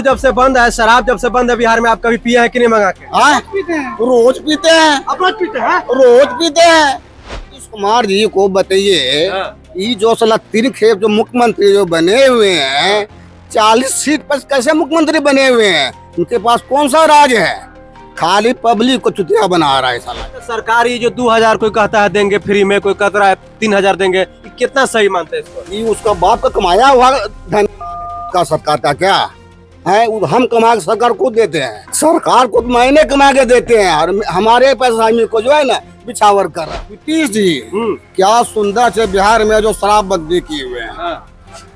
दारू जब से बंद है, शराब जब से बंद है बिहार में, आप कभी पिए हैं कि नहीं मंगा के? पीते हैं, रोज पीते हैं, रोज पीते हैं, रोज पीते हैं। नीतीश कुमार जी को बताइए, ये जो साला तीन खेप जो मुख्यमंत्री जो बने हुए हैं, 40 सीट पर कैसे मुख्यमंत्री बने हुए हैं? उनके पास कौन सा राज है? खाली पब्लिक को चुतिया बना रहा है साला। सरकार ये जो 2000 कोई कहता है देंगे फ्री में, कोई कहता है 3000 देंगे, कितना सही मानते हैं इसको? ये उसका बाप का कमाया हुआ धन का सरकार का क्या है? हम कमा के सरकार को देते हैं, सरकार को महीने कमा के देते हैं, और हमारे पैसा को जो है ना बिछावर कर रहा है। नीतीश जी क्या सुंदर से बिहार में जो शराबबंदी किए हुए हैं,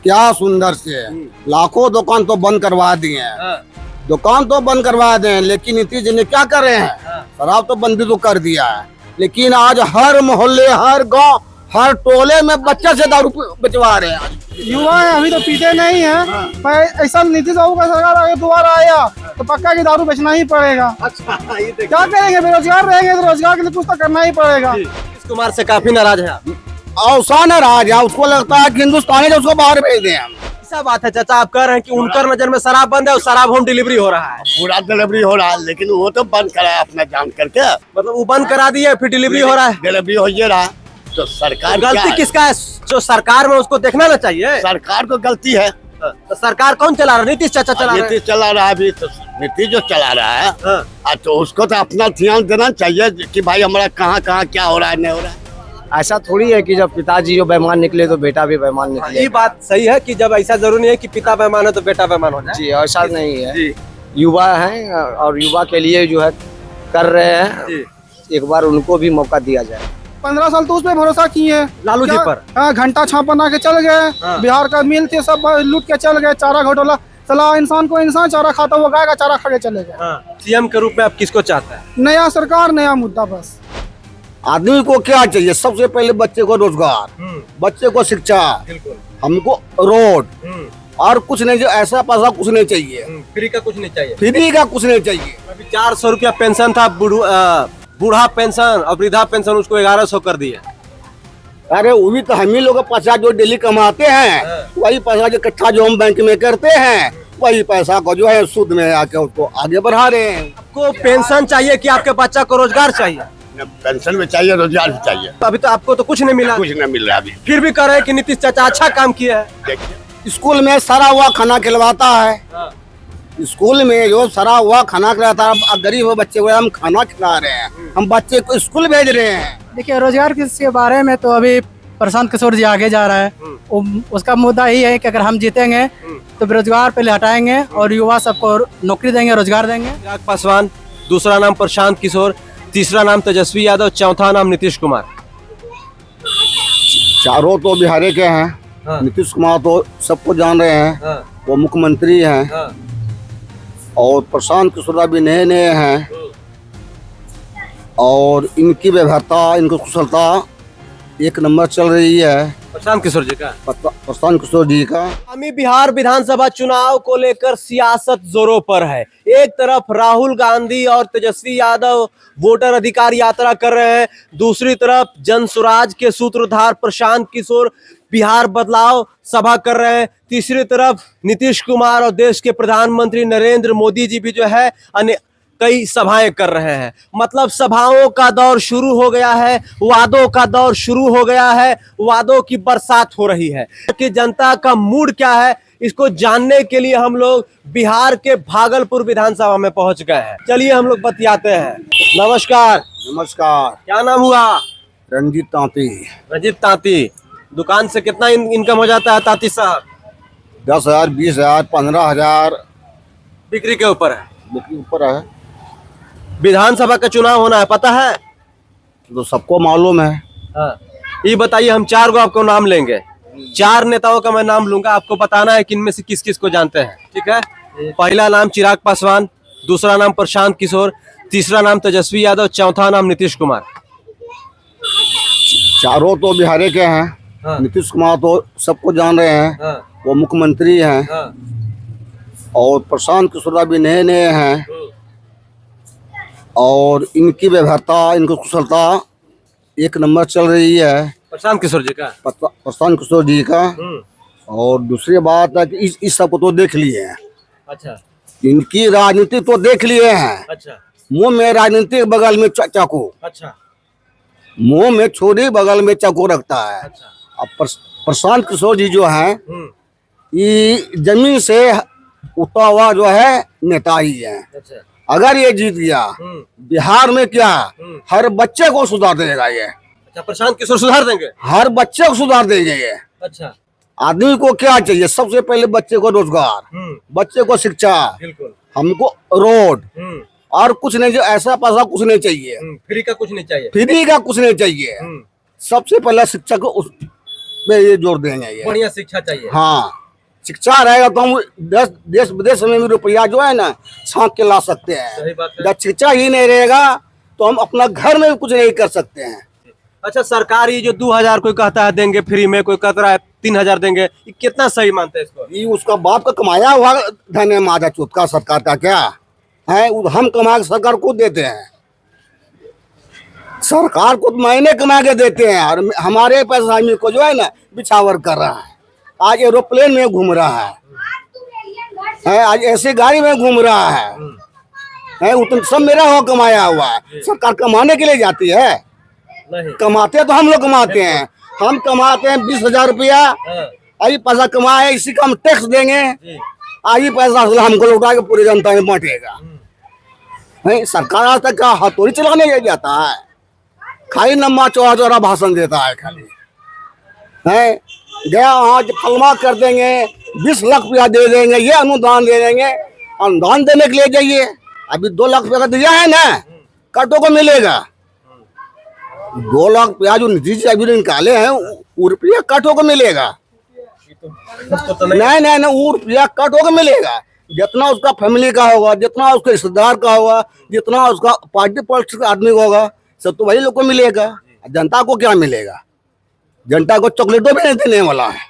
क्या सुंदर से लाखों दुकान तो बंद करवा दिए हैं, दुकान तो बंद करवा दें, लेकिन नीतीश जी ने क्या कर रहे हैं? शराब तो बंदी तो कर दिया है, लेकिन आज हर मोहल्ले, हर गांव, हर टोले में बच्चे से दारू बचवा रहे हैं। युवा है, अभी तो पीते नहीं है, पर ऐसा नीतीश बाबू का सरकार आगे दोबारा आया तो पक्का की दारू बेचना ही पड़ेगा। अच्छा, ये देखिए। क्या करेंगे? बेरोजगार रहेंगे तो रोजगार के लिए कुछ तो करना ही पड़ेगा। नीतीश कुमार से काफी नाराज है आप? औसा नाराज है, उसको लगता है कि हिंदुस्तानी जो उसको बाहर भेज दें हम। ऐसा बात है चाचा, आप कह रहे हैं कि उनकर नजर में शराब बंद है और शराब होम डिलीवरी हो रहा है। पूरा डिलीवरी हो रहा है, लेकिन वो तो बंद करा है अपना जान करके, मतलब वो बंद करा दिए, फिर डिलीवरी हो रहा है। डिलीवरी हो ही रहा। तो सरकार गलती किसका है? जो सरकार में उसको देखना ना चाहिए। सरकार को गलती है। तो सरकार कौन चला रहा है? नीतीश चाचा चला रहे हैं। नीतीश चला रहा है अभी, तो नीतीश जो चला रहा है, तो उसको तो अपना ध्यान देना चाहिए कि भाई हमारा कहाँ कहाँ क्या हो रहा है, नहीं हो रहा है। ऐसा थोड़ी है कि जब पिताजी जो बेईमान निकले तो बेटा भी बेईमान निकले। ये बात सही है कि जब ऐसा जरूरी नहीं है कि पिता बेईमान है तो बेटा बेईमान हो जाए। जी ऐसा नहीं है, युवा हैं और युवा के लिए जो है कर रहे हैं, एक बार उनको भी मौका दिया जाए। 15 साल तो उस पर भरोसा किए हैं लालू जी पर। हाँ, घंटा छाप बना के चल गए, बिहार का मिल थे सब लूट के चल गए, चारा घोटाला चला, इंसान को इंसान चारा खाता हुआ गाय का चारा खा के चले गए। सीएम के रूप में आप किसको चाहते हैं? नया सरकार, नया मुद्दा। बस आदमी को क्या चाहिए? सबसे पहले बच्चे को रोजगार, बच्चे को शिक्षा, हमको रोड, और कुछ नहीं। जो ऐसा पैसा कुछ नहीं चाहिए, फ्री का कुछ नहीं चाहिए, फ्री का कुछ नहीं चाहिए। अभी 400 रुपया पेंशन था, बूढ़ा पेंशन और वृद्धा पेंशन उसको 1100 कर दिया। अरे वो भी तो हम ही लोग पैसा जो डेली कमाते हैं, वही पैसा जो इकट्ठा जो हम बैंक में करते हैं, वही पैसा को जो है सूद में आके उसको आगे बढ़ा रहे हैं। आपको पेंशन चाहिए कि आपके बच्चा को रोजगार चाहिए? पेंशन भी चाहिए, रोजगार भी चाहिए। अभी तो आपको तो कुछ नहीं मिला, कुछ नहीं मिल रहा अभी। फिर भी कह रहे हैं कि नीतीश चाचा अच्छा काम किया है। स्कूल में सड़ा हुआ खाना खिलवाता है, स्कूल में जो सड़ा हुआ खाना खिलाता है, गरीब बच्चे को हम खाना खिला रहे हैं, हम बच्चे को स्कूल भेज रहे हैं। देखिए, रोजगार के बारे में तो अभी प्रशांत किशोर जी आगे जा रहा है। उसका मुद्दा ही है कि अगर हम जीतेंगे तो बेरोजगार पहले हटाएंगे और युवा सबको नौकरी देंगे, रोजगार देंगे। चिराग पासवान, दूसरा नाम प्रशांत किशोर, तीसरा नाम तेजस्वी यादव, चौथा नाम नीतीश कुमार। चारों तो बिहार के हैं। नीतीश कुमार तो सबको जान रहे हैं, वो मुख्यमंत्री हैं, और प्रशांत किशोर अभी नए नए हैं, और इनकी व्यवहारता, इनकी कुशलता एक नंबर चल रही है। प्रशांत किशोर जी का, प्रशांत किशोर जी का। आगामी बिहार विधानसभा चुनाव को लेकर सियासत जोरों पर है। एक तरफ राहुल गांधी और तेजस्वी यादव वोटर अधिकार यात्रा कर रहे हैं, दूसरी तरफ जनसुराज के सूत्रधार प्रशांत किशोर बिहार बदलाव सभा कर रहे हैं, तीसरी तरफ नीतीश कुमार और देश के प्रधानमंत्री नरेंद्र मोदी जी भी जो है कई सभाएं कर रहे हैं। मतलब सभाओं का दौर शुरू हो गया है, वादों का दौर शुरू हो गया है, वादों की बरसात हो रही है। कि जनता का मूड क्या है, इसको जानने के लिए हम लोग बिहार के भागलपुर विधानसभा में पहुंच गए हैं। चलिए हम लोग बतियाते हैं। नमस्कार। नमस्कार। क्या नाम हुआ? रंजीत तांती। रंजीत तांती, दुकान से कितना इनकम हो जाता है तांती साहब? 10,000, 20,000, 15,000 बिक्री के ऊपर है। बिक्री ऊपर है। विधानसभा का चुनाव होना है, पता है? तो सबको मालूम है। ये बताइए, हम 4 को आपको नाम लेंगे, 4 नेताओं का मैं नाम लूंगा, आपको बताना है कि इनमें से किस किस को जानते हैं, ठीक है? पहला नाम चिराग पासवान, दूसरा नाम प्रशांत किशोर, तीसरा नाम तेजस्वी यादव, चौथा नाम नीतीश कुमार। चारों तो बिहार के हैं। नीतीश कुमार तो सबको जान रहे हैं, वो मुख्यमंत्री हैं, और प्रशांत किशोर अभी नए नए हैं, और इनकी व्यवहारता, इनकी कुशलता एक नंबर चल रही है। प्रशांत किशोर जी का, प्रशांत किशोर जी का। और दूसरी बात है कि इस सबको तो देख लिए हैं। अच्छा, इनकी राजनीति तो देख लिए हैं। अच्छा मुंह में राजनीति, बगल में चाकू, अच्छा मुंह में छुरी, बगल में चाकू रखता है। अच्छा। अब प्रशांत किशोर जी जो हैं, हम्म। ये जमीन से उठा हुआ जो है नेता ही है। अच्छा। अगर ये जीत गया बिहार में, क्या हर बच्चे को सुधार देगा ये। अच्छा, प्रशांत किशोर सुधार देंगे। हर बच्चे को सुधार देंगे ये। अच्छा। आदमी को क्या चाहिए? सबसे पहले बच्चे को रोजगार, बच्चे को शिक्षा, बिल्कुल। हमको रोड, और कुछ नहीं, जो ऐसा पैसा कुछ नहीं चाहिए, फ्री का कुछ नहीं चाहिए। फ्री का कुछ नहीं चाहिए। सबसे पहले शिक्षा को उस पे ये जोर देंगे ये। बढ़िया शिक्षा चाहिए। हाँ, शिक्षा रहेगा तो हम देश विदेश में भी रुपया जो है ना छांक के ला सकते हैं। सही बात है। जब शिक्षा ही नहीं रहेगा तो हम अपना घर में भी कुछ नहीं कर सकते हैं। अच्छा, सरकार ये जो 2000 कोई कहता है देंगे फ्री में, कोई कहता है 3000 देंगे, ये कितना सही मानते हैं इसको? ये उसका बाप का कमाया हुआ धन है, मादा चूत का सरकार का क्या है? हम कमा के सरकार को देते हैं। सरकार को महीने कमा के देते हैं, और हमारे पैसा आदमी को जो है ना बिछावर कर रहा है। आज एरोप्लेन में घूम रहा है, आज ऐसे गाड़ी में घूम रहा है। उतना सब मेरा हो कमाया हुआ है। सरकार कमाने के लिए जाती है? नहीं। कमाते तो हम लोग कमाते हैं। हम कमाते हैं 20,000 रुपया, यही पैसा कमाए, इसी का हम टैक्स देंगे। आज ही पैसा हमको लौटा के पूरी जनता में बांटेगा। नहीं, सरकार आज तक क्या हथौड़ी चलाने जाता है? खाली लम्बा चौड़ा चौड़ा भाषण देता है खाली। है गया आज फलमा कर देंगे, 20 लाख रुपया दे देंगे, ये अनुदान दे देंगे। अनुदान देने के लिए जाइए, अभी 2 लाख रुपया का दिया है ना, कटो को मिलेगा। 2 लाख रुपया जो निधि से अभी निकाले हैं, वो रुपया कटो को मिलेगा। नहीं नहीं नहीं, वो रुपया कटो को मिलेगा। जितना उसका फैमिली का होगा, जितना उसके रिश्तेदार का होगा, जितना उसका पार्टी पॉलिटिक्स का आदमी का होगा, सब तो वही लोग को मिलेगा। जनता को क्या मिलेगा? जनता को चॉकलेटों भी नहीं देने वाला है।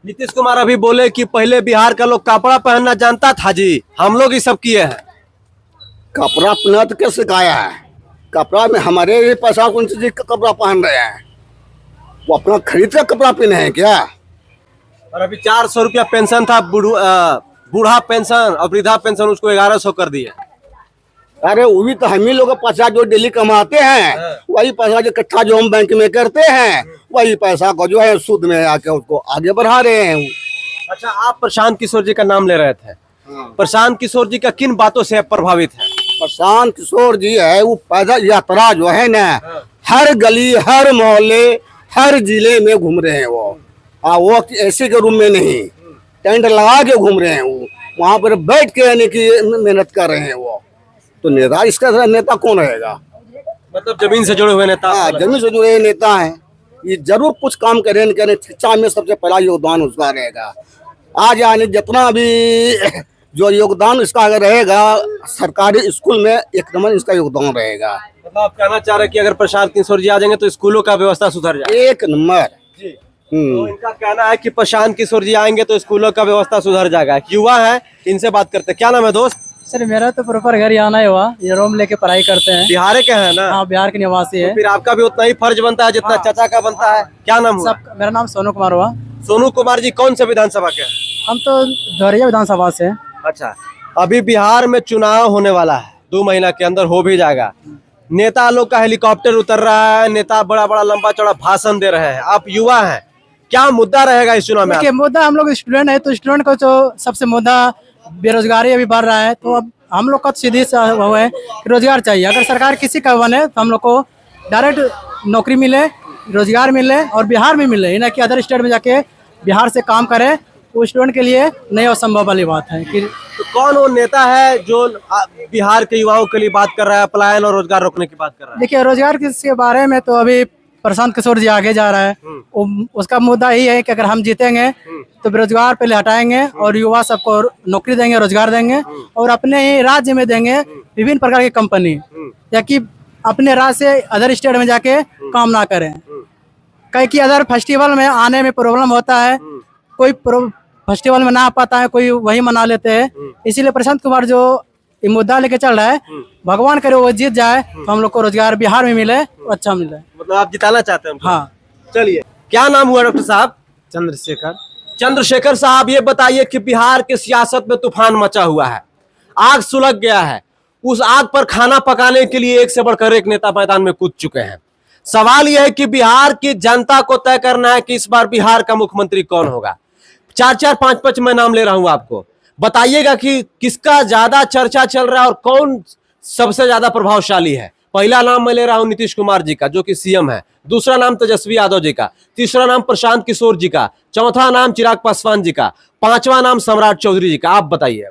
नीतीश कुमार अभी बोले कि पहले बिहार का लोग कपड़ा पहनना जानता था जी, हम लोग ये सब किए हैं। कपड़ा पहना तो क्या सिखाया है? कपड़ा में हमारे पैसा कौन सी चीज का कपड़ा पहन रहे हैं? वो अपना खरीद का कपड़ा पहने हैं क्या? और अभी 400 रुपया पेंशन था, बूढ़ा पेंशन और वृद्धा पेंशन, उसको 1100 कर दिया। अरे वो भी तो हम ही लोग का पैसा जो डेली कमाते हैं, वही पैसा जो इकट्ठा जो हम बैंक में करते हैं, वही पैसा को जो है सूद में आके उसको आगे बढ़ा रहे हैं। अच्छा, आप प्रशांत किशोर जी का नाम ले रहे थे। प्रशांत किशोर जी का किन बातों से आप प्रभावित है? प्रशांत किशोर जी है, वो पैदल यात्रा जो है ना, हर गली, हर मोहल्ले, हर जिले में घूम रहे हैं वो ऐसे के रूम में नहीं, टेंट लगा के घूम रहे हैं। वो वहाँ पर बैठ के रहने की मेहनत कर रहे हैं। वो तो नेता, इसका नेता कौन रहेगा? मतलब जमीन से जुड़े हुए नेता। हाँ, जमीन से जुड़े नेता हैं। ये जरूर कुछ काम करें न करें, शिक्षा में सबसे पहला योगदान उसका रहेगा। आज आने जितना भी जो योगदान इसका अगर रहेगा, सरकारी स्कूल में 1 नंबर इसका योगदान रहेगा। मतलब आप कहना चाह रहे हैं कि अगर प्रशांत किशोर जी आ जाएंगे तो स्कूलों का व्यवस्था सुधर जाए? 1 नंबर जी। तो इनका कहना है कि प्रशांत किशोर जी आएंगे तो स्कूलों का व्यवस्था सुधर जाएगा। युवा है, इनसे बात करते हैं। क्या नाम है दोस्त? सर मेरा तो प्रॉपर घर यहाँ नहीं हुआ, ये रूम लेके पढ़ाई करते हैं। बिहार के हैं ना? हाँ, बिहार के निवासी है। तो फिर आपका भी उतना ही फर्ज बनता है जितना चाचा का बनता है। क्या नाम हुआ? सब, मेरा नाम सोनू कुमार हुआ। सोनू कुमार जी कौन से विधानसभा के हैं? हम तो धोरिया विधानसभा से हैं। अच्छा, अभी बिहार में चुनाव होने वाला है, 2 महीना के अंदर हो भी जाएगा। नेता लोग का हेलीकॉप्टर उतर रहा है, नेता बड़ा बड़ा लंबा चौड़ा भाषण दे रहे हैं। आप युवा हैं, क्या मुद्दा रहेगा इस चुनाव में? देखिए, मुद्दा हम लोग स्टूडेंट है, तो स्टूडेंट को जो सबसे मुद्दा बेरोजगारी अभी बढ़ रहा है, तो अब हम लोग का सीधी सा वो है कि रोजगार चाहिए। अगर सरकार किसी का बने तो हम लोग को डायरेक्ट नौकरी मिले, रोजगार मिले और बिहार में मिले, ना कि अदर स्टेट में जाके बिहार से काम करे। वो स्टूडेंट के लिए नहीं असंभव वाली बात है कि तो कौन वो नेता है जो बिहार के युवाओं के लिए बात कर रहा है, पलायन और रोजगार रोकने की बात कर रहा है? देखिए, रोजगार के बारे में तो अभी प्रशांत किशोर जी आगे जा रहा है। उसका मुद्दा ही है कि अगर हम जीतेंगे तो बेरोजगार पहले हटाएंगे और युवा सबको नौकरी देंगे, रोजगार देंगे, और अपने ही राज्य में देंगे विभिन्न प्रकार की कंपनी, या कि अपने राज्य से अदर स्टेट में जाके काम ना करें। कई कि अदर फेस्टिवल में आने में प्रॉब्लम होता है, कोई फेस्टिवल में ना आ पाता है, कोई वही मना लेते हैं। इसीलिए प्रशांत कुमार जो ये मुद्दा लेके चल रहा है, भगवान करे वो जीत जाए तो हम लोग को रोजगार बिहार में मिले, अच्छा मिले। मतलब आप जिताना चाहते हैं? हाँ। चलिए, क्या नाम हुआ डॉक्टर साहब? चंद्रशेखर। चंद्रशेखर साहब, ये बताइए कि बिहार के सियासत में तूफान मचा हुआ है। आग सुलग गया है। उस आग पर खाना पकाने के लिए एक से बढ़कर एक नेता मैदान में कूद चुके हैं। सवाल यह है कि बिहार की जनता को तय करना है कि इस बार बिहार का मुख्यमंत्री कौन होगा। 4-4, 5-5 मैं नाम ले रहा हूं आपको, बताइएगा कि किसका ज्यादा चर्चा चल रहा है और कौन सबसे ज्यादा प्रभावशाली है। पहला नाम मैं ले रहा हूं नीतीश कुमार जी का, जो कि सीएम है। दूसरा नाम तेजस्वी यादव जी का। तीसरा नाम प्रशांत किशोर जी का। चौथा नाम चिराग पासवान जी का। पांचवा नाम सम्राट चौधरी जी का। आप बताइए।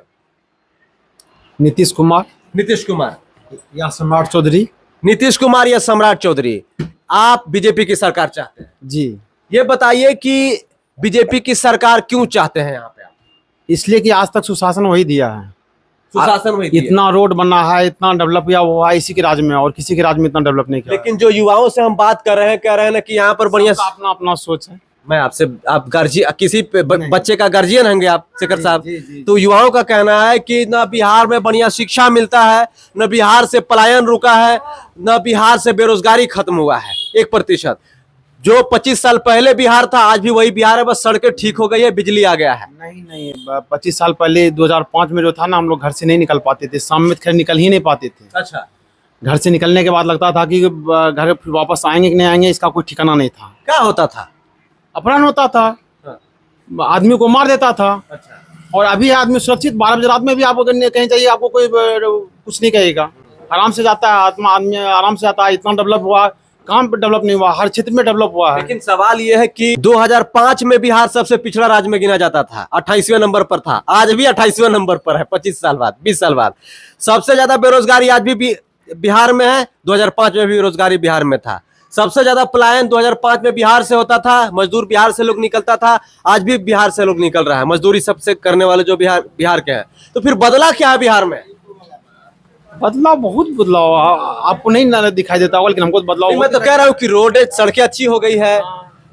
नीतीश कुमार नीतीश कुमार या सम्राट चौधरी। नीतीश कुमार या सम्राट चौधरी। आप बीजेपी की सरकार चाहते हैं? जी, ये बताइए कि बीजेपी की सरकार क्यों चाहते हैं यहाँ पे आप? इसलिए कि आज तक सुशासन वही दिया है। सुशासन वही दिया। इतना रोड बना है, इतना डेवलप किया हुआ है इसी के राज में, और किसी के राज में इतना डेवलप नहीं किया। लेकिन जो युवाओं से हम बात कर रहे हैं, कह रहे हैं ना कि यहाँ पर बढ़िया। सबका अपना अपना सोच है। मैं आपसे, आप गार्जियन, किसी बच्चे का गार्जियन होंगे आप शेखर साहब, जी, जी। तो युवाओं का कहना है कि न बिहार में बढ़िया शिक्षा मिलता है, न बिहार से पलायन रुका है, न बिहार से बेरोजगारी खत्म हुआ है 1%। जो 25 साल पहले बिहार था आज भी वही बिहार है, बस सड़कें ठीक हो गई है, बिजली आ गया है। नहीं, 25 साल पहले 2005 में जो था ना, हम लोग घर से नहीं निकल पाते थे। शाम में खैर निकल ही नहीं पाते थे। अच्छा। घर से निकलने के बाद लगता था कि घर फिर वापस आएंगे कि नहीं आएंगे, इसका कोई ठिकाना नहीं था। क्या होता था? अपहरण होता था, आदमी को मार देता था। अच्छा। और अभी आदमी सुरक्षित, 12 बजे रात में भी आप अगर कहीं जाइए आपको कोई कुछ नहीं कहेगा। आराम से जाता है आदमी आराम से आता है। इतना डेवलप हुआ, काम पे डेवलप नहीं हुआ, हर क्षेत्र में डेवलप हुआ है। लेकिन सवाल यह है कि 2005 में बिहार सबसे पिछड़ा राज्य में गिना जाता था, 28वें नंबर पर था। आज भी 28वें नंबर पर है, 25 साल बाद, 20 साल बाद। सबसे ज्यादा बेरोजगारी आज भी बिहार में है। 2005 में भी बेरोजगारी बिहार में था। सबसे ज्यादा पलायन 2005 में बिहार से होता था, मजदूर बिहार से लोग निकलता था। आज भी बिहार से लोग निकल रहा है, मजदूरी सबसे करने वाले जो बिहार के हैं। तो फिर बदला क्या है बिहार में? बदलाव, बहुत बदलाव आपको नहीं दिखाई देता होगा, लेकिन हमको बदलाव। मैं तो कह रहा हूँ कि रोड, सड़कें अच्छी हो गई है,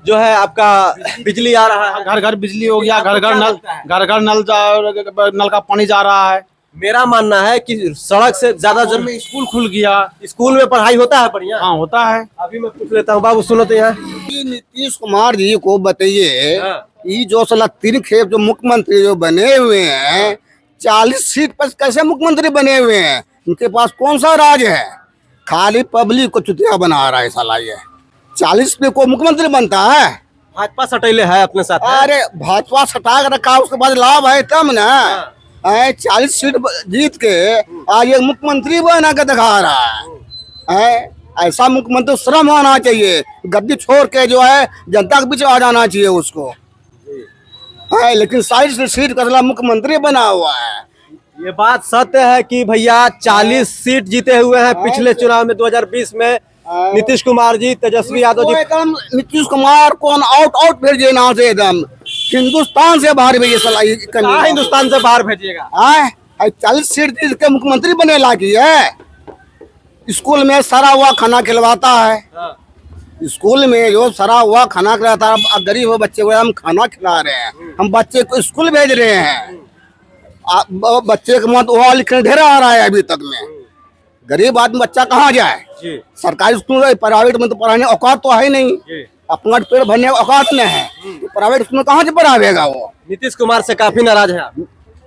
जो है आपका बिजली आ रहा है, घर घर बिजली हो गया, घर घर नल का पानी जा रहा है। मेरा मानना है कि सड़क से ज्यादा में स्कूल खुल गया। स्कूल में पढ़ाई होता है बढ़िया? हाँ, होता है। अभी मैं पूछ लेता हूँ, बाबू सुनो तो यहाँ। नीतीश कुमार जी को बताइए, हाँ। ये जो साला 3 खेप जो मुख्यमंत्री जो बने हुए हैं, 40 सीट पर कैसे मुख्यमंत्री बने हुए हैं? उनके पास कौन सा राज है? खाली पब्लिक को चुतिया बना रहा है साला ये। 40 पे को मुख्यमंत्री बनता है? भाजपा सटेले है अपने साथ है? अरे भाजपा सटा के रखा, उसके बाद लाभ है तब ना। 40 सीट जीत के आज ये मुख्यमंत्री बना के दिखा रहा है। ऐसा मुख्यमंत्री श्रम होना चाहिए, गद्दी छोड़ के जो है जनता के बीच आ जाना चाहिए उसको। लेकिन 40 सीट का मुख्यमंत्री बना हुआ है। ये बात सत्य है कि भैया 40 सीट जीते हुए हैं पिछले चुनाव में 2020 में। नीतीश कुमार जी, तेजस्वी यादव जी। एकदम नीतीश कुमार को आउट भेजिए ना से, एकदम हिंदुस्तान से बाहर भेजिए साला। कहाँ हिंदुस्तान से बाहर भेजिएगा? 40 सीट जीत के मुख्यमंत्री बने लागी है। स्कूल में सड़ा हुआ खाना खिलवाता है। स्कूल में जो सड़ा हुआ खाना खिलाता है, गरीब बच्चे को हम खाना खिला रहे हैं, हम बच्चे को स्कूल भेज रहे हैं। बच्चे का मत वहाँ लिखने ढेर आ रहा है अभी तक में। गरीब आदमी बच्चा कहाँ जाए? सरकारी स्कूल, प्राइवेट में तो पढ़ाने औकात तो है नहीं, अपना पेड़ भरने औकात नहीं है, तो प्राइवेट स्कूल में कहाँ से पढ़ावेगा वो? नीतीश कुमार से काफी नाराज है आप?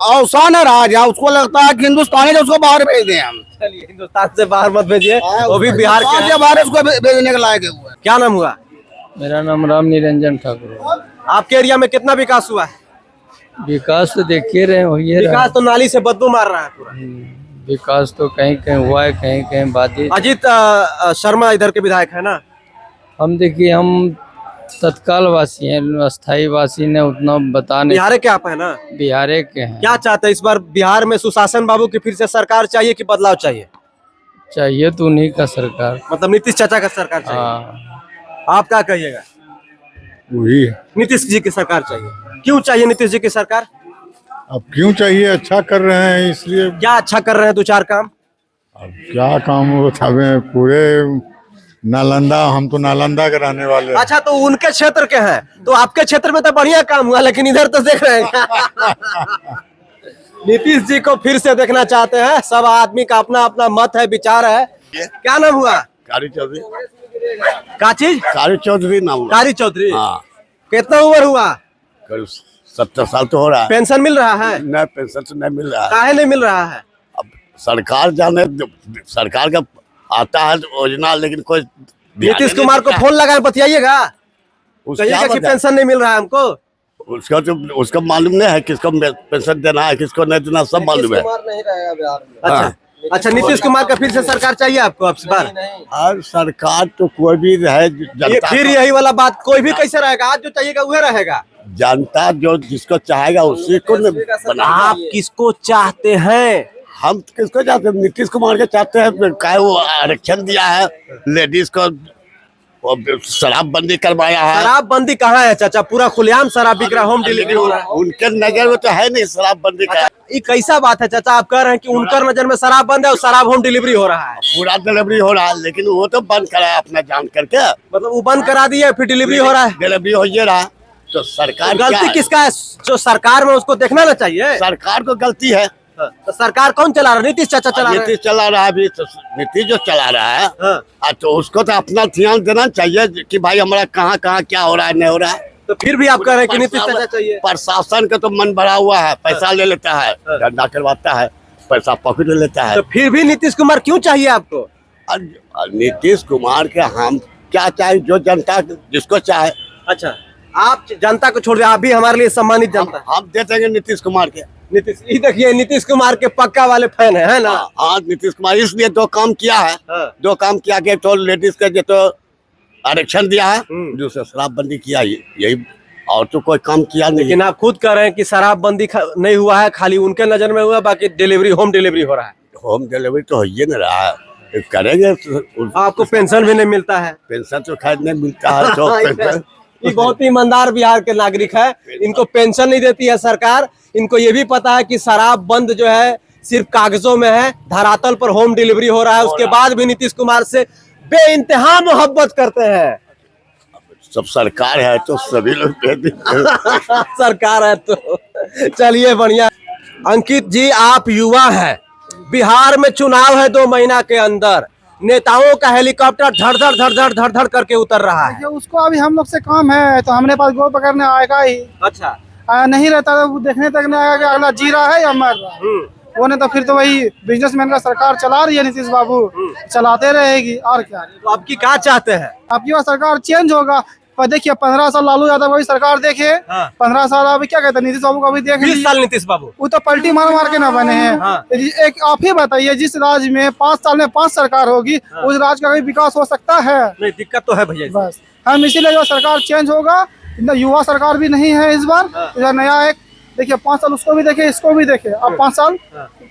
औसा नाराज है, उसको लगता है कि हिंदुस्तानी उसको बाहर भेज दें हम। चलिए, हिंदुस्तान से बाहर मत भेजिए, वो भी बिहार के हैं। बाहर उसको भेजने के लायक है। क्या नाम हुआ? मेरा नाम राम निरंजन ठाकुर है। आपके एरिया में कितना विकास हुआ है? विकास तो देखिए रहे हो, ये विकास तो नाली से बदबू मार रहा है पूरा। विकास तो कहीं कहीं हुआ है, कहीं कहीं बाधित। अजीत शर्मा इधर के विधायक है ना? हम देखिए, हम तत्काल वासी हैं, अस्थाई वासी ने उतना बता नहीं। बिहार के आप है ना? बिहार के हैं। क्या चाहते हैं इस बार बिहार में? सुशासन बाबू की फिर से सरकार चाहिए कि बदलाव चाहिए? चाहिए तो उन्हीं का सरकार। मतलब नीतीश चाचा का सरकार चाहिए? हाँ। आप क्या कहिएगा? वही नीतीश जी की सरकार चाहिए। क्यों चाहिए नीतीश जी की सरकार? अब क्यों चाहिए, अच्छा कर रहे हैं इसलिए। क्या अच्छा कर रहे हैं? 2-4 काम। अब क्या काम होता है पूरे नालंदा, हम तो नालंदा के रहने वाले हैं। अच्छा, तो उनके क्षेत्र के हैं, तो आपके क्षेत्र में तो बढ़िया काम हुआ, लेकिन इधर तो देख रहे हैं। नीतीश जी को फिर से देखना चाहते हैं। सब आदमी का अपना अपना मत है, विचार है। क्या नाम हुआ? कारी चौधरी। क्या चीज? कारी चौधरी नाम। कारी चौधरी। हाँ। कितना उम्र हुआ? करीब 70 साल तो हो रहा है। पेंशन मिल रहा है? नहीं, पेंशन तो नहीं मिल रहा है। काहे नहीं मिल रहा है? सरकार जाने, सरकार का आता है योजना, लेकिन कोई नीतीश कुमार को फोन लगाए बतियाइएगा, उसका कहिएगा कि पेंशन नहीं मिल रहा है हमको। उसका तो उसका मालूम नहीं है किसको पेंशन देना है, किसको नहीं देना, सब मालूम है। नहीं रहेगा बिहार में। अच्छा अच्छा, नीतीश कुमार का फिर से सरकार चाहिए आपको अब इस बार? हर सरकार तो कोई भी रहे, ये जनता फिर यही वाला बात, कोई भी कैसे रहेगा? आज जो चाहिएगा वह रहेगा। जनता जो जिसको चाहेगा उसी को न बना। आप किसको चाहते हैं? हम किसको चाहते हैं? नीतीश कुमार के चाहते हैं। क्या वो आरक्षण दिया है लेडीज को, वो शराबबंदी करवाया है। शराबबंदी कहाँ है चाचा? पूरा खुलेआम शराब बिक रहा है, होम डिलीवरी हो रहा है। उनके नजर में तो है नहीं शराबबंदी का। ये कैसा बात है चाचा? आप कह रहे हैं कि उनकर नजर में शराब बंद है और शराब होम डिलीवरी हो रहा है। पूरा डिलीवरी हो रहा है, लेकिन वो तो बंद करा है अपना जान करके। मतलब वो बंद करा दिया, फिर डिलीवरी हो रहा है। डिलीवरी हो ये रहा, तो सरकार क्या गलती है? किसका है? जो सरकार में उसको देखना ना चाहिए। सरकार को गलती है। तो सरकार कौन चला रहा है? नीतीश चाचा चला रहे हैं। नीतीश चला रहा है अभी, तो नीतीश जो चला रहा है, हाँ। तो उसको तो अपना ध्यान देना चाहिए कि भाई हमारा कहाँ कहाँ क्या हो रहा है, नहीं हो रहा है। तो फिर भी आप कह रहे हैं कि नीतीश चाचा चाहिए। प्रशासन का तो मन भरा हुआ है, पैसा ले लेता है, धंधा करवाता है, पैसा पॉकेट ले लेता है। तो फिर भी नीतीश कुमार क्यों चाहिए आपको? और नीतीश कुमार के हम क्या चाहे, जो जनता जिसको चाहे अच्छा, आप जनता को छोड़ दे, आप भी हमारे लिए सम्मानित जनता। हम दे देंगे नीतीश कुमार के। नीतीश, ये देखिए नीतीश कुमार के पक्का वाले फैन है ना? हाँ, नीतीश कुमार इसलिए दो काम किया है। हाँ। दो काम किया के तो लेडीज के जो तो आरक्षण दिया है, दूसरा शराबबंदी किया, यही, और तो कोई काम किया नहीं। लेकिन आप खुद कह रहे हैं कि शराबबंदी नहीं हुआ है, खाली उनके नजर में हुआ, बाकी डिलीवरी होम डिलीवरी हो रहा है। होम डिलीवरी तो हो ही नहीं रहा है, करेंगे। आपको पेंशन भी नहीं मिलता है। पेंशन तो खैर नहीं मिलता है, तो पेंशन ये बहुत ही ईमानदार बिहार के नागरिक है। इनको पेंशन नहीं देती है सरकार। इनको ये भी पता है कि शराब बंद जो है सिर्फ कागजों में है, धरातल पर होम डिलीवरी हो रहा है। उसके बाद भी नीतीश कुमार से बेइंतहा मोहब्बत करते हैं। सब सरकार है तो सभी लोग दे देंगे। सरकार है तो चलिए बढ़िया। अंकित जी, आप युवा हैं, बिहार में चुनाव है 2 महीना के अंदर, नेताओं का हेलीकॉप्टर धड़ धड़ धड़ धड़ धड़ धड़ करके उतर रहा है। उसको अभी हम लोग से काम है, तो हमने पास गोल पकड़ने आएगा ही। अच्छा, नहीं रहता तो वो देखने तक नहीं आएगा कि अगला जी रहा है या मर रहा है। वो नहीं तो फिर तो वही बिजनेसमैन का सरकार चला रही है नीतीश बाबू, चलाते रहेगी और क्या। तो आपकी क्या चाहते हैं? आपकी बात सरकार चेंज होगा। पर देखिए 15 साल लालू यादव वही सरकार देखे, 15 साल अभी क्या कहते हैं नीतीश बाबू का भी देख 20 साल नीतीश बाबू, वो तो पलटी मार मार के ना बने हैं। तो एक आप ही बताइए, जिस राज्य में 5 साल में 5 सरकार होगी, उस राज्य का भी विकास हो सकता है? नहीं, दिक्कत तो है भैया। बस हम इसीलिए जो सरकार चेंज होगा, युवा सरकार भी नहीं है इस बार। जो नया एक देखिए 5 साल उसको भी देखे, इसको भी देखे, अब 5 साल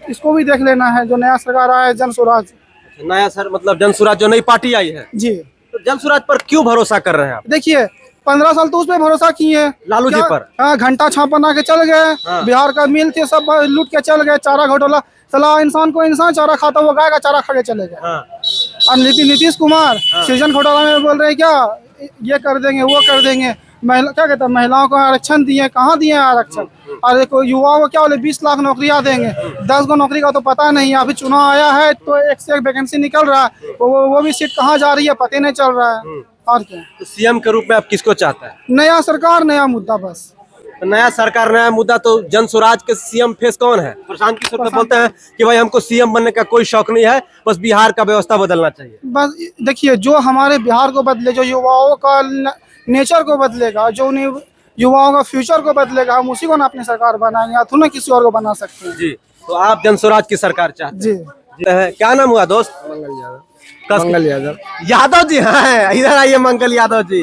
इसको भी देख लेना है। जो नया सरकार आया है जन स्वराज, नया सर मतलब जन स्वराज जो नई पार्टी आई है जी, तो जन स्वराज पर क्यों भरोसा कर रहे हैं आप? देखिए 15 साल तो उस पर भरोसा किए लालू जी पर। हाँ, घंटा छाप बना के चल गए। बिहार का मिल थे सब लूट के चल गए। चारा घोटाला, सला इंसान को इंसान चारा खाता, वो गाय का चारा खा के चले गए। और नीतीश कुमार सृजन घोटाला में बोल रहे हैं क्या ये कर देंगे वो कर देंगे। महिला क्या कहता है, महिलाओं को आरक्षण दिए, कहाँ दिए आरक्षण? और देखो युवाओं को क्या बोले 20 लाख नौकरियां देंगे, 10 गो नौकरी का तो पता नहीं। अभी चुनाव आया है तो एक से एक वैकेंसी निकल रहा है, वो भी सीट कहाँ जा रही है पता नहीं चल रहा है। और क्या, तो सीएम के रूप में आप किसको चाहते हैं? नया सरकार नया मुद्दा बस। तो नया सरकार नया मुद्दा, तो जन स्वराज के सीएम फेस कौन है? प्रशांत किशोर तो बोलते हैं कि भाई हमको सीएम बनने का कोई शौक नहीं है, बस बिहार का व्यवस्था बदलना चाहिए। बस देखिए, जो हमारे बिहार को बदले, जो युवाओं का नेचर को बदलेगा, जो उन्हें युवाओं का फ्यूचर को बदलेगा, हम उसी को ना अपनी सरकार बनाएंगे, या ना किसी और को बना सकते हैं। जी, तो आप जन स्वराज की सरकार चाहते जी। हैं? क्या नाम हुआ दोस्त? मंगल यादव। यादव जी हैं, इधर आइए मंगल यादव जी।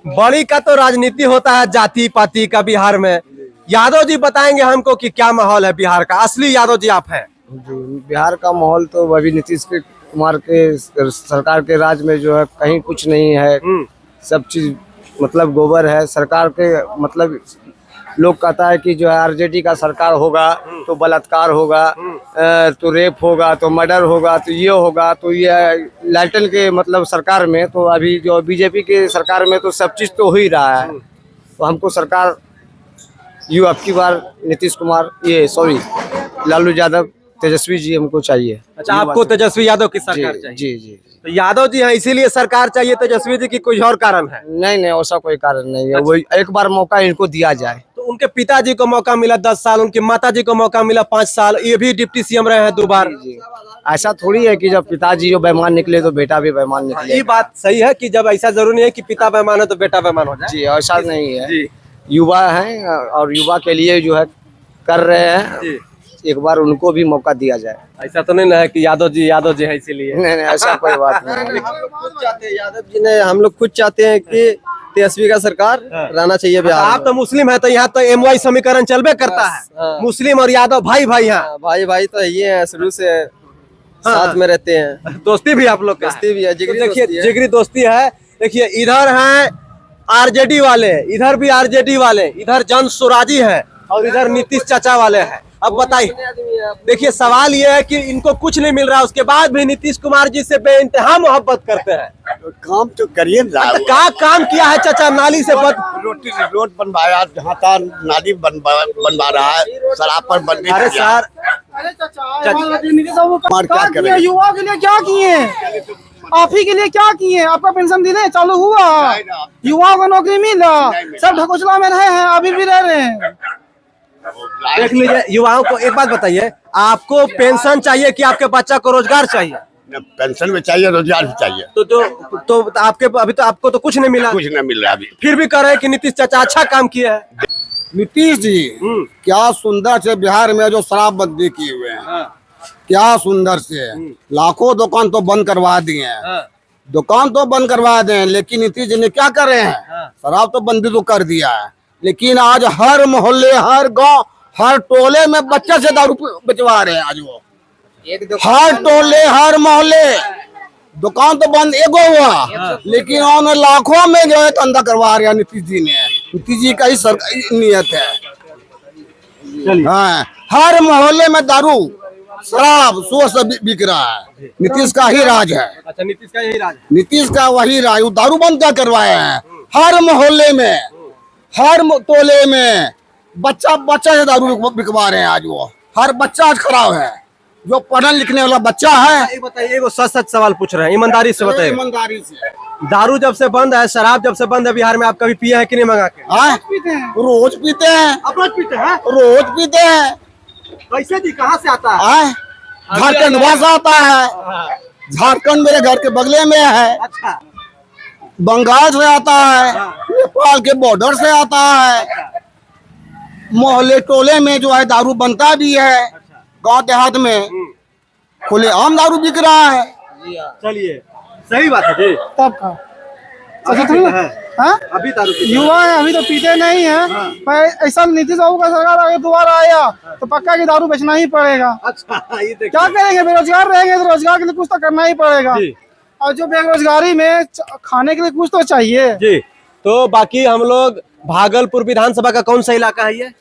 बड़ी का तो राजनीति होता है जाति पाति का बिहार में। यादव जी बताएंगे हमको कि क्या माहौल है बिहार का। असली यादव जी आप हैं। बिहार का माहौल तो अभी नीतीश कुमार के सरकार के राज में जो है कहीं कुछ नहीं है। सब चीज मतलब गोबर है सरकार के। मतलब लोग कहता है कि जो है आरजेडी का सरकार होगा तो बलात्कार होगा, तो रेप होगा, तो मर्डर होगा, तो ये होगा, तो ये लालटेन के मतलब सरकार में। तो अभी जो बीजेपी के सरकार में तो सब चीज़ तो हो ही रहा है। तो हमको सरकार अब की बार नीतीश कुमार लालू यादव, तेजस्वी जी हमको चाहिए। अच्छा, आपको तेजस्वी यादव की सरकार चाहिए? जी जी। तो यादव जी हैं इसीलिए सरकार चाहिए तेजस्वी जी की, कोई और कारण है? नहीं नहीं, ऐसा कोई कारण नहीं है। वो एक बार मौका इनको दिया जाए। तो तो उनके पिताजी को मौका मिला 10 साल, उनके माताजी को मौका मिला 5 साल, ये भी डिप्टी सीएम रहे हैं 2 बार। ऐसा थोड़ी है कि जब पिताजी जो बेईमान निकले तो बेटा भी बेईमान निकले। ये बात सही है कि जब ऐसा जरूरी नहीं है कि पिता बेईमान है तो बेटा बेईमान हो जाए। जी ऐसा नहीं है जी युवा हैं और युवा के लिए जो है कर रहे हैं, जी। एक बार उनको भी मौका दिया जाए। ऐसा तो नहीं ना है कि यादव जी है इसीलिए। नहीं नहीं ऐसा कोई बात नहीं है। यादव जी ने, हम लोग खुद चाहते हैं कि तेजस्वी का सरकार रहना चाहिए बिहार आप तो मुस्लिम है तो यहाँ तो MY समीकरण चलबे करता है, मुस्लिम और यादव भाई भाई हैं, में। भाई भाई तो ये है, शुरू से साथ में रहते हैं। दोस्ती भी आप लोग का दोस्ती भी है, जिगरी तो देखिए दोस्ती है। जिगरी दोस्ती है। देखिए इधर हैं RJD वाले, इधर भी RJD वाले, इधर जन स्वराजी है और इधर नीतीश चाचा वाले हैं। अब बताइए, देखिए सवाल ये है कि इनको कुछ नहीं मिल रहा, उसके बाद भी नीतीश कुमार जी से बेइंतहा मोहब्बत करते हैं। काम तो करिए ना। क्या काम किया है चाचा? नाली से रोड बनवाया, जहाँ था नाली बनवा रहा है, शराब पर बंदी। अरे सर क्या करें? युवा के लिए क्या किए? आप ही के लिए क्या किए? आपका पेंशन देने चालू हुआ, युवाओं को नौकरी मिला, सब ढकोसला में रहे हैं, अभी भी रह रहे हैं। देख लीजिए, युवाओं को एक बात बताइए, आपको पेंशन चाहिए कि आपके बच्चा को रोजगार चाहिए? पेंशन भी चाहिए, रोजगार भी चाहिए। तो आपके अभी तो आपको तो कुछ नहीं मिला, कुछ नहीं मिल रहा अभी। फिर भी कह रहे हैं कि नीतीश चाचा अच्छा काम किया है। नीतीश जी क्या सुंदर से बिहार में जो शराबबंदी किए हुए हैं, क्या सुंदर से लाखों दुकान तो बंद करवा दिए हैं। दुकान तो बंद करवा दें, लेकिन नीतीश जी ने क्या कर रहे हैं? शराब तो बंदी तो कर दिया है, लेकिन आज हर मोहल्ले, हर गांव, हर टोले में बच्चे से दारू बेचवा रहे हैं। आज वो हर टोले, हर मोहल्ले दुकान तो बंद एगो हुआ, लेकिन उन्होंने लाखों में जो है धंधा करवा रहे हैं नीतीश जी ने। नीतीश जी का ही सरकारी नियत है। हाँ, हर मोहल्ले में दारू शराब सुबह से बिक रहा है। नीतीश का ही राज है। अच्छा, नीतीश का यही राज है। नीतीश का वही राज, वो दारू बंद क्या करवाए हैं? हर मोहल्ले में, हर टोले में बच्चा से दारू बिकवा रहे हैं। आज वो हर बच्चा आज खराब है, जो पढ़ने लिखने वाला बच्चा है। ये बताइए, वो सच सवाल पूछ रहे हैं, ईमानदारी से बताइए। ईमानदारी से दारू जब से बंद है, शराब जब से बंद है बिहार में, आप कभी पिए हैं कि नहीं मंगा के? हाँ? रोज पीते हैं। आप रोज पीते हैं? रोज पीते हैं। कैसे जी, कहाँ से आता है? हाँ? झारखंड भाषा आता है। झारखंड मेरे घर के बगले में है। अच्छा, बंगाल से आता है, नेपाल के बॉर्डर से आता है। मोहल्ले टोले में जो है दारू बनता भी है। गांव देहात में खुले आम दारू बिक रहा है। चलिए, सही बात है जी। तब का अच्छा अभी थोड़ी है। हाँ? अभी दारू पीते हैं। युवा है, अभी तो पीते नहीं है, पर ऐसा नीतीश बाबू का सरकार अगर दोबारा आया तो पक्का की दारू बेचना ही पड़ेगा। अच्छा, ये देखिए। क्या करेंगे? बेरोजगार रहेंगे तो रोजगार के लिए कुछ तो करना ही पड़ेगा, जी। और जो बेरोजगारी में खाने के लिए कुछ तो चाहिए। जी, तो बाकी हम लोग भागलपुर विधानसभा का कौन सा इलाका है? ये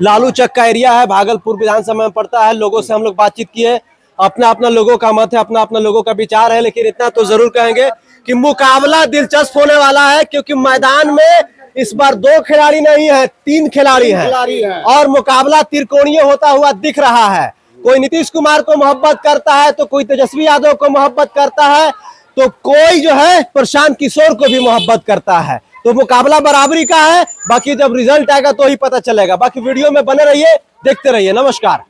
लालू चक का एरिया है, भागलपुर विधानसभा में पड़ता है। लोगों से हम लोग बातचीत किए, अपना अपना लोगों का मत है, अपना अपना लोगों का विचार है, लेकिन इतना तो जरूर कहेंगे कि मुकाबला दिलचस्प होने वाला है, क्योंकि मैदान में इस बार 2 खिलाड़ी नहीं है, 3 खिलाड़ी हैं और मुकाबला त्रिकोणीय होता हुआ दिख रहा है। कोई नीतीश कुमार को मोहब्बत करता है, तो कोई तेजस्वी यादव को मोहब्बत करता है, तो कोई जो है प्रशांत किशोर को भी मोहब्बत करता है। तो मुकाबला बराबरी का है। बाकी जब रिजल्ट आएगा तो ही पता चलेगा। बाकी वीडियो में बने रहिए, देखते रहिए। नमस्कार।